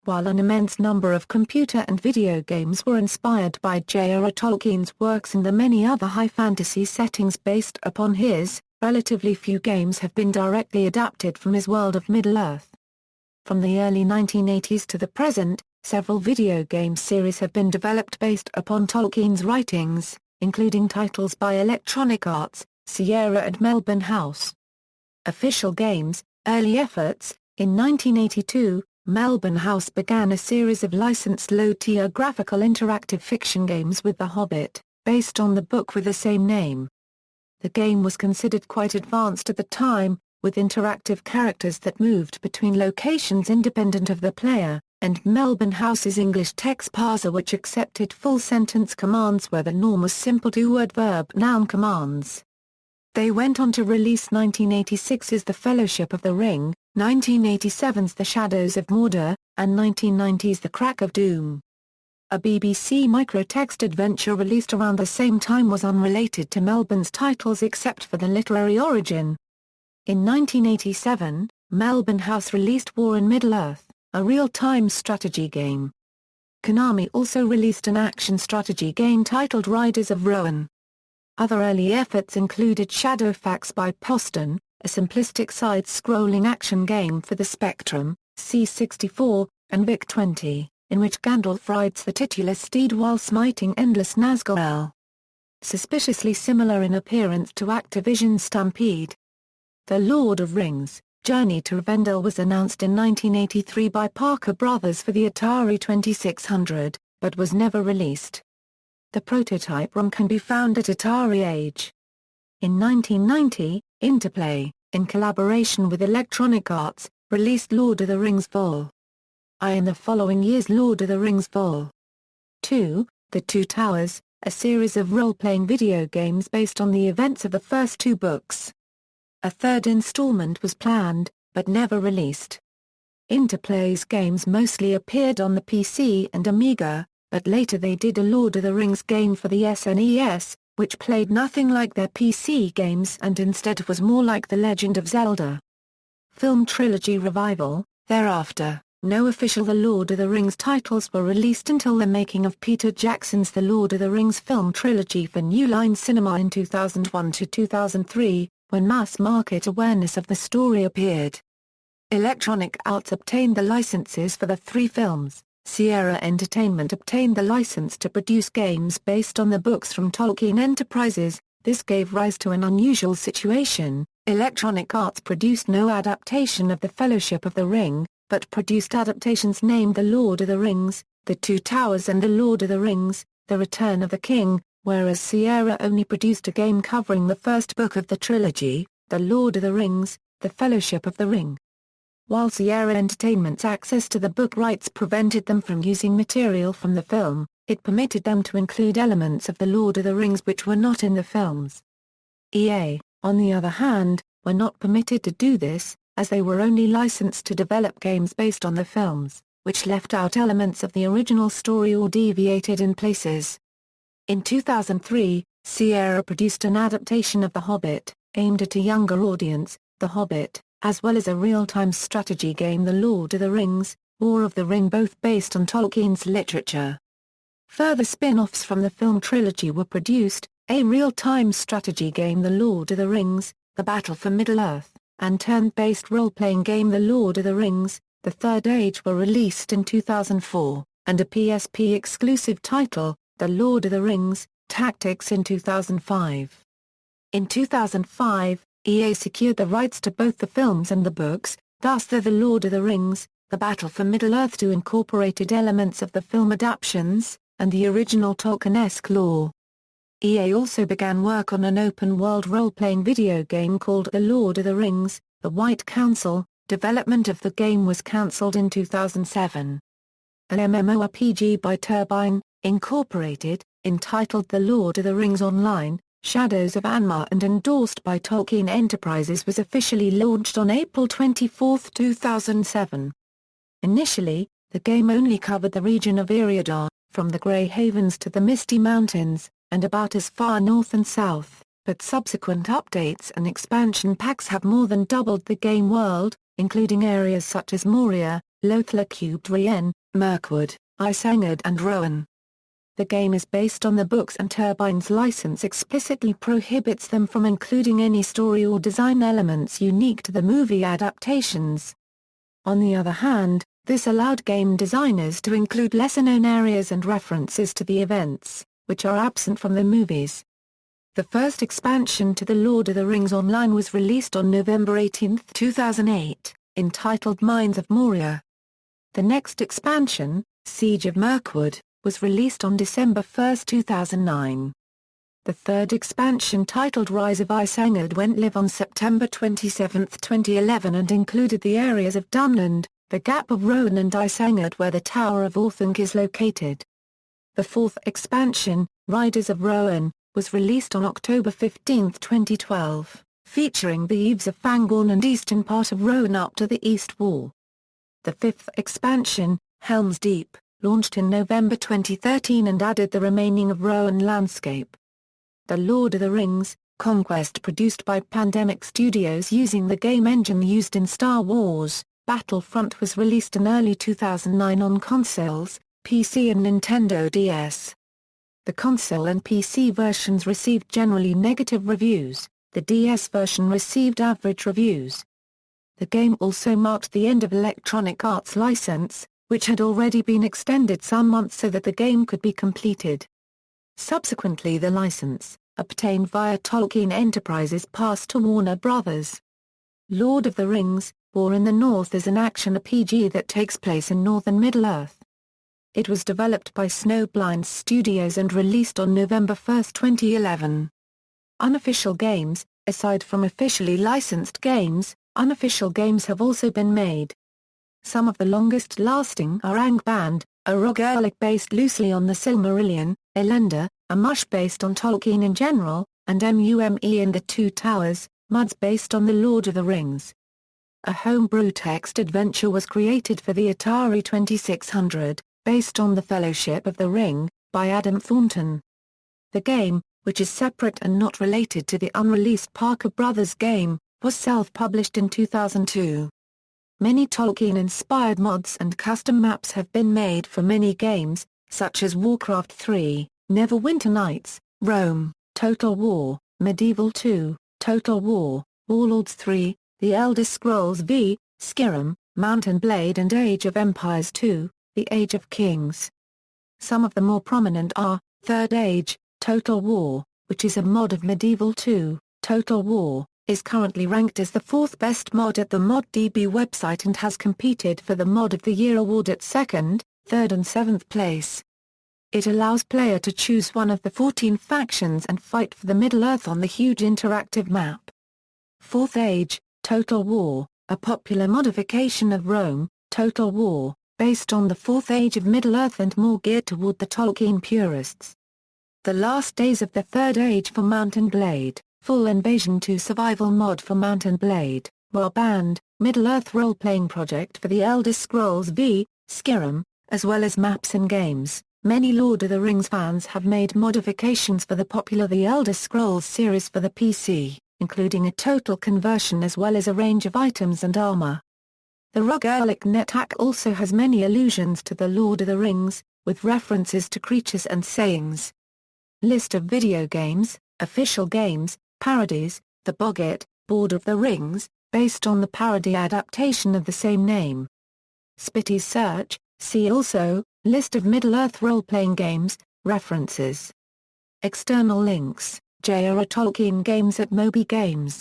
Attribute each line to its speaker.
Speaker 1: While an immense number of computer and video games were inspired by J.R.R. Tolkien's works and the many other high fantasy settings based upon his, relatively few games have been directly adapted from his world of Middle-earth. From the early 1980s to the present, several video game series have been developed based upon Tolkien's writings, including titles by Electronic Arts, Sierra and Melbourne House. Official games, early efforts. In 1982, Melbourne House began a series of licensed low-tier graphical interactive fiction games with The Hobbit, based on the book with the same name. The game was considered quite advanced at the time, with interactive characters that moved between locations independent of the player, and Melbourne House's English text parser which accepted full-sentence commands where the norm was simple two-word verb-noun commands. They went on to release 1986's The Fellowship of the Ring, 1987's The Shadows of Mordor, and 1990's The Crack of Doom. A BBC microtext adventure released around the same time was unrelated to Melbourne's titles except for the literary origin. In 1987, Melbourne House released War in Middle-earth, a real-time strategy game. Konami also released an action strategy game titled Riders of Rohan. Other early efforts included Shadowfax by Poston, a simplistic side-scrolling action game for the Spectrum, C64, and VIC-20, in which Gandalf rides the titular steed while smiting endless Nazgul. Suspiciously similar in appearance to Activision's Stampede. The Lord of Rings, Journey to Rivendell was announced in 1983 by Parker Brothers for the Atari 2600, but was never released. The prototype ROM can be found at Atari Age. In 1990, Interplay, in collaboration with Electronic Arts, released Lord of the Rings Vol. I in the following year's Lord of the Rings Vol. 2, The Two Towers, a series of role-playing video games based on the events of the first two books. A third installment was planned, but never released. Interplay's games mostly appeared on the PC and Amiga, but later they did a Lord of the Rings game for the SNES, which played nothing like their PC games and instead was more like The Legend of Zelda. Film trilogy revival. Thereafter, no official The Lord of the Rings titles were released until the making of Peter Jackson's The Lord of the Rings film trilogy for New Line Cinema in 2001 to 2003, when mass market awareness of the story appeared. Electronic Arts obtained the licenses for the three films. Sierra Entertainment obtained the license to produce games based on the books from Tolkien Enterprises. This gave rise to an unusual situation. Electronic Arts produced no adaptation of The Fellowship of the Ring, but produced adaptations named The Lord of the Rings, The Two Towers and The Lord of the Rings, The Return of the King, whereas Sierra only produced a game covering the first book of the trilogy, The Lord of the Rings, The Fellowship of the Ring. While Sierra Entertainment's access to the book rights prevented them from using material from the film, it permitted them to include elements of The Lord of the Rings which were not in the films. EA, on the other hand, were not permitted to do this, as they were only licensed to develop games based on the films, which left out elements of the original story or deviated in places. In 2003, Sierra produced an adaptation of The Hobbit, aimed at a younger audience, The Hobbit, as well as a real-time strategy game The Lord of the Rings, War of the Ring, both based on Tolkien's literature. Further spin-offs from the film trilogy were produced, a real-time strategy game The Lord of the Rings, The Battle for Middle-earth, and turn-based role-playing game The Lord of the Rings, The Third Age were released in 2004, and a PSP-exclusive title, The Lord of the Rings, Tactics in 2005. In 2005, EA secured the rights to both the films and the books, thus The Lord of the Rings, The Battle for Middle-earth 2 incorporated elements of the film adaptations, and the original Tolkien-esque lore. EA also began work on an open-world role-playing video game called The Lord of the Rings, The White Council. Development of the game was cancelled in 2007. An MMORPG by Turbine, Incorporated, entitled The Lord of the Rings Online, Shadows of Anmar and endorsed by Tolkien Enterprises was officially launched on April 24, 2007. Initially, the game only covered the region of Eriadar, from the Grey Havens to the Misty Mountains, and about as far north and south, but subsequent updates and expansion packs have more than doubled the game world, including areas such as Moria, Lothar Cubed Rien, Mirkwood, Isengard and Rowan. The game is based on the books and Turbine's license explicitly prohibits them from including any story or design elements unique to the movie adaptations. On the other hand, this allowed game designers to include lesser-known areas and references to the events, which are absent from the movies. The first expansion to The Lord of the Rings Online was released on November 18, 2008, entitled Mines of Moria. The next expansion, Siege of Mirkwood, was released on December 1, 2009. The third expansion, titled Rise of Isengard, went live on September 27, 2011 and included the areas of Dunland, the Gap of Rowan and Isengard where the Tower of Orthanc is located. The fourth expansion, Riders of Rowan, was released on October 15, 2012, featuring the Eves of Fangorn and eastern part of Rowan up to the East Wall. The fifth expansion, Helm's Deep, launched in November 2013 and added the remaining of Rowan landscape. The Lord of the Rings, Conquest, produced by Pandemic Studios using the game engine used in Star Wars Battlefront, was released in early 2009 on consoles, PC and Nintendo DS. The console and PC versions received generally negative reviews, the DS version received average reviews. The game also marked the end of Electronic Arts' license, which had already been extended some months so that the game could be completed. Subsequently, the license, obtained via Tolkien Enterprises, passed to Warner Bros. Lord of the Rings, War in the North is an action RPG that takes place in northern Middle-earth. It was developed by Snowblind Studios and released on November 1, 2011. Unofficial games, aside from officially licensed games, unofficial games have also been made. Some of the longest-lasting are Angband, a roguelike based loosely on the Silmarillion, Elenda, a mush based on Tolkien in general, and Mume and the Two Towers, muds based on The Lord of the Rings. A homebrew text adventure was created for the Atari 2600, based on The Fellowship of the Ring, by Adam Thornton. The game, which is separate and not related to the unreleased Parker Brothers game, was self-published in 2002. Many Tolkien-inspired mods and custom maps have been made for many games, such as Warcraft 3, Neverwinter Nights, Rome, Total War, Medieval 2, Total War, Warlords 3, The Elder Scrolls V, Skyrim, Mount & Blade and Age of Empires 2, The Age of Kings. Some of the more prominent are, Third Age, Total War, which is a mod of Medieval 2, Total War, is currently ranked as the fourth best mod at the ModDB website and has competed for the Mod of the Year award at 2nd, 3rd and 7th place. It allows player to choose one of the 14 factions and fight for the Middle-earth on the huge interactive map. Fourth Age, Total War, a popular modification of Rome, Total War, based on the Fourth Age of Middle-earth and more geared toward the Tolkien purists. The Last Days of the Third Age for Mount & Blade, Full Invasion 2 survival mod for Mount & Blade, Warband, Middle-earth role-playing project for The Elder Scrolls V, Skyrim, as well as maps and games. Many Lord of the Rings fans have made modifications for the popular The Elder Scrolls series for the PC, including a total conversion as well as a range of items and armor. The roguelike NetHack also has many allusions to The Lord of the Rings, with references to creatures and sayings. List of video games, official games, parodies, The Boggart, Board of the Rings, based on the parody adaptation of the same name. Spitty's Search, see also, List of Middle-earth role-playing games, references. External links, J.R.R. Tolkien Games at Moby Games.